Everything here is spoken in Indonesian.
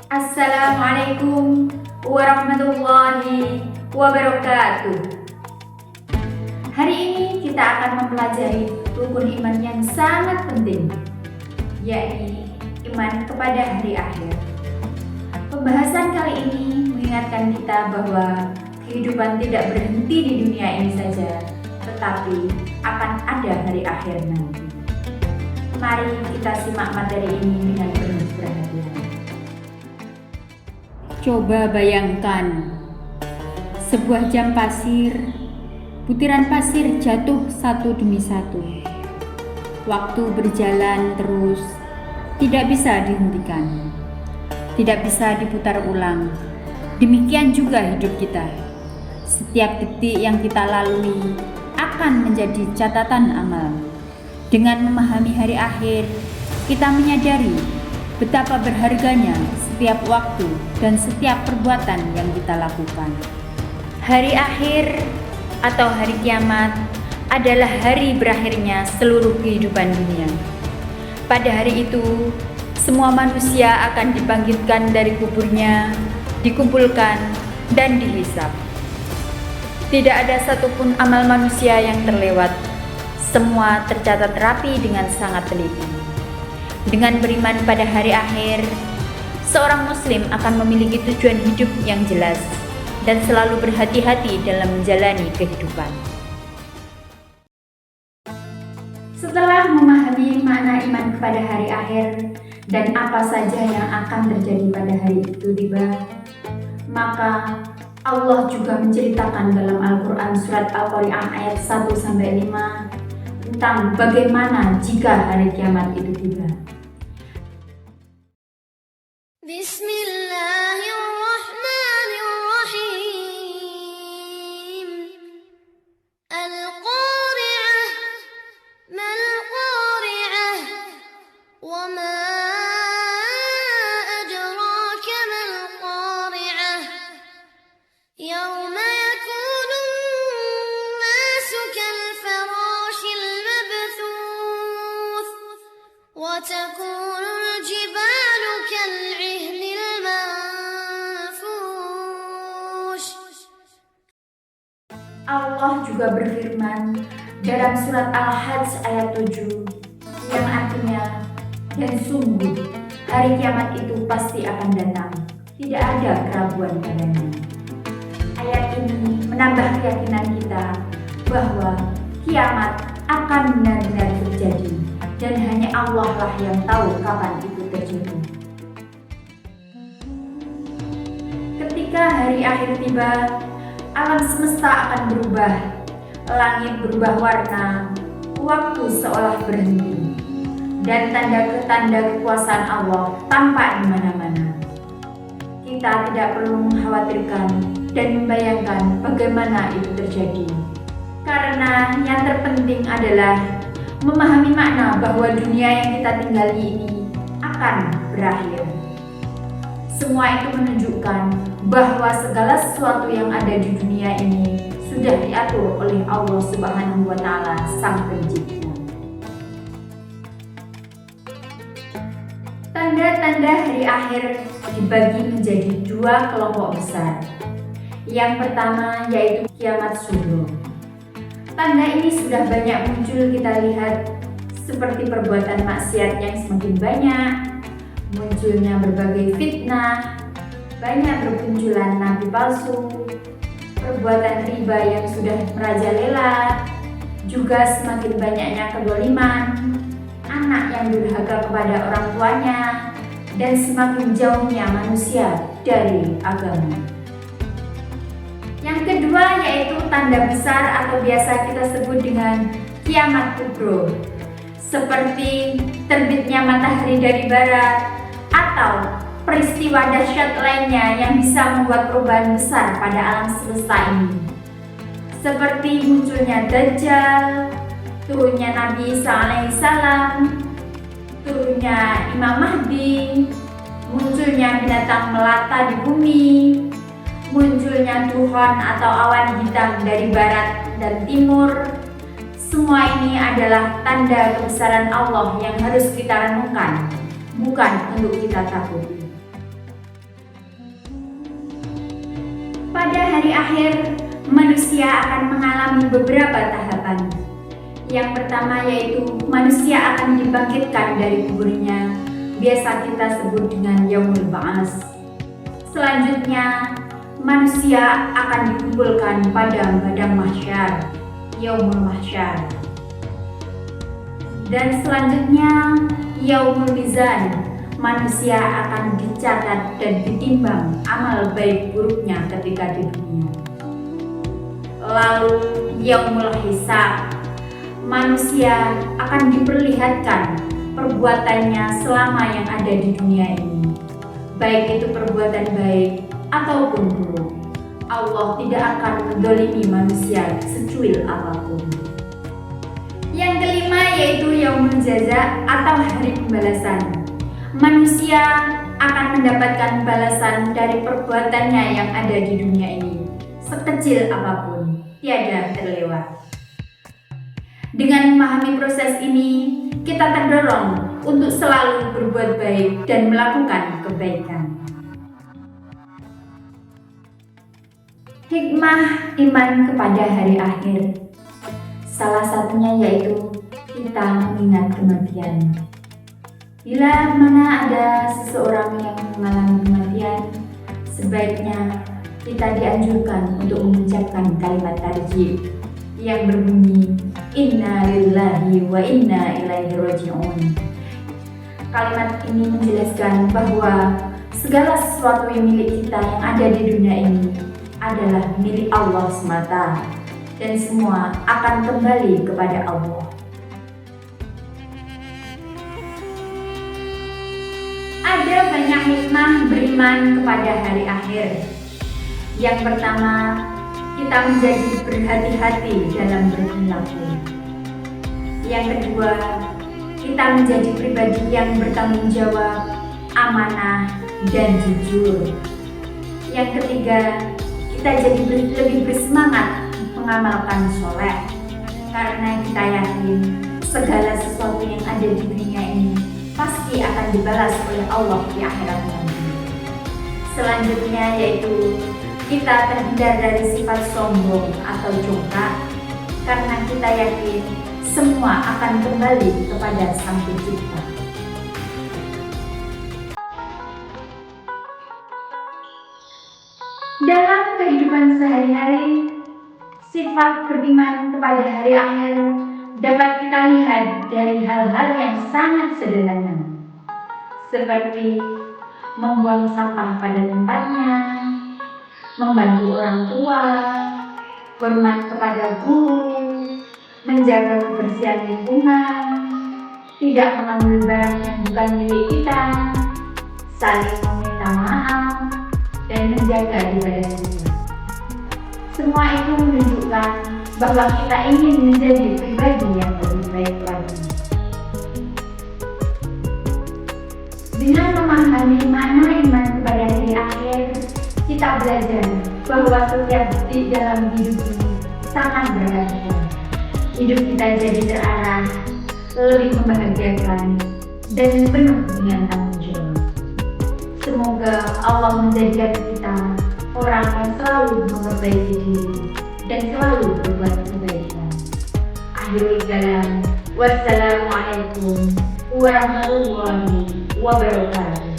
Assalamualaikum warahmatullahi wabarakatuh. Hari ini kita akan mempelajari rukun iman yang sangat penting, yakni iman kepada hari akhir. Pembahasan kali ini mengingatkan kita bahwa kehidupan tidak berhenti di dunia ini saja, tetapi akan ada hari akhir nanti. Mari kita simak materi ini dengan penuh perhatian. Coba bayangkan sebuah jam pasir, butiran pasir jatuh satu demi satu. Waktu berjalan terus, tidak bisa dihentikan, tidak bisa diputar ulang. Demikian juga hidup kita. Setiap detik yang kita lalui akan menjadi catatan amal. Dengan memahami hari akhir, kita menyadari betapa berharganya setiap waktu dan setiap perbuatan yang kita lakukan. Hari akhir atau hari kiamat adalah hari berakhirnya seluruh kehidupan dunia. Pada hari itu, semua manusia akan dibangkitkan dari kuburnya, dikumpulkan, dan dihisab. Tidak ada satupun amal manusia yang terlewat. Semua tercatat rapi dengan sangat teliti. Dengan beriman pada hari akhir, seorang muslim akan memiliki tujuan hidup yang jelas dan selalu berhati-hati dalam menjalani kehidupan. Setelah memahami makna iman kepada hari akhir dan apa saja yang akan terjadi pada hari itu tiba, maka Allah juga menceritakan dalam Al-Quran surat Al-Qari'ah ayat 1-5 tentang bagaimana jika hari kiamat itu tiba. Bismillahirrahmanirrahim. Al-Qari'ah, mal-Qari'ah, wa ma adraka mal-Qari'ah. Yawma yakunu an-nasu kal-farashil mabthuth, wa takunu al-jibalu kal-'ihnil manfush. Allah juga berfirman dalam surat Al-Hajj ayat 7 yang artinya, dan sungguh hari kiamat itu pasti akan datang, tidak ada keraguan padanya. Ayat ini menambah keyakinan kita bahwa kiamat akan benar-benar terjadi dan hanya Allah lah yang tahu kapan itu terjadi. Ketika hari akhir tiba, alam semesta akan berubah, langit berubah warna, waktu seolah berhenti, dan tanda-tanda kekuasaan Allah tampak di mana-mana. Kita tidak perlu mengkhawatirkan dan membayangkan bagaimana itu terjadi, karena yang terpenting adalah memahami makna bahwa dunia yang kita tinggali ini akan berakhir. Semua itu menunjukkan bahwa segala sesuatu yang ada di dunia ini sudah diatur oleh Allah Subhanahu wa Ta'ala, Sang Pencipta. Tanda-tanda hari akhir dibagi menjadi dua kelompok besar. Yang pertama yaitu kiamat sughra. Tanda ini sudah banyak muncul kita lihat, seperti perbuatan maksiat yang semakin banyak, munculnya berbagai fitnah, banyak bermunculan nabi palsu, perbuatan riba yang sudah merajalela, juga semakin banyaknya kezaliman, anak yang durhaka kepada orang tuanya, dan semakin jauhnya manusia dari agama. Yang kedua yaitu tanda besar atau biasa kita sebut dengan kiamat kubro, seperti terbitnya matahari dari barat atau peristiwa dahsyat lainnya yang bisa membuat perubahan besar pada alam semesta ini, seperti munculnya Dajjal, turunnya Nabi Isa alaihissalam, turunnya Imam Mahdi, munculnya binatang melata di bumi, munculnya duhon atau awan hitam dari barat dan timur. Semua ini adalah tanda kebesaran Allah yang harus kita renungkan bukan untuk kita takuti. Pada hari akhir, manusia akan mengalami beberapa tahapan. Yang pertama yaitu manusia akan dibangkitkan dari kuburnya, biasa kita sebut dengan Yaumul Ba'ats. Selanjutnya, manusia akan dikumpulkan pada padang mahsyar, Yaumul Mahsyar. Dan selanjutnya, Yaumul Mizan, manusia akan dicatat dan ditimbang amal baik buruknya ketika di dunia. Lalu Yaumul Hisab, manusia akan diperlihatkan perbuatannya selama yang ada di dunia ini, baik itu perbuatan baik ataupun buruk. Allah tidak akan mendolimi manusia secuil apapun. Yang kelima yaitu Yaumul Jaza atau hari pembalasan. Manusia akan mendapatkan balasan dari perbuatannya yang ada di dunia ini, sekecil apapun, tiada terlewat. Dengan memahami proses ini, kita terdorong untuk selalu berbuat baik dan melakukan kebaikan. Hikmah iman kepada hari akhir. Salah satunya yaitu kita mengingat kematian. Bila mana ada seseorang yang mengalami kematian, sebaiknya kita dianjurkan untuk mengucapkan kalimat tarjih yang berbunyi Inna lillahi wa inna ilaihi raji'un. Kalimat ini menjelaskan bahwa segala sesuatu yang milik kita yang ada di dunia ini adalah milik Allah semata, dan semua akan kembali kepada Allah. Ada banyak hikmah beriman kepada hari akhir. Yang pertama, kita menjadi berhati-hati dalam berperilaku. Yang kedua, kita menjadi pribadi yang bertanggung jawab, amanah, dan jujur. Yang ketiga, kita jadi lebih bersemangat mengamalkan soleh, karena kita yakin segala sesuatu yang ada di dunia ini pasti akan dibalas oleh Allah di akhirat nanti. Selanjutnya yaitu kita terhindar dari sifat sombong atau congkak, karena kita yakin semua akan kembali kepada Sang Pencipta. Dalam kehidupan sehari-hari, sifat beriman kepada hari akhir dapat kita lihat dari hal-hal yang sangat sederhana, seperti membuang sampah pada tempatnya, membantu orang tua, hormat kepada guru, menjaga kebersihan lingkungan, tidak mengambil barang yang bukan milik kita, saling meminta maaf, dan menjaga ibadah kita. Semua itu menunjukkan bahwa kita ingin menjadi pribadi yang lebih baik lagi. Dengan memahami makna iman kepada hari akhir, kita belajar bahwa setiap detik dalam hidup ini sangat berharga. Hidup kita jadi terarah, lebih membahagiakan, dan penuh dengan tanggung jawab. Semoga Allah menjadikan kita orang yang selalu memperbaiki diri dan selalu berbuat kebaikan. Akhirul kalam, wassalamualaikum warahmatullahi wabarakatuh.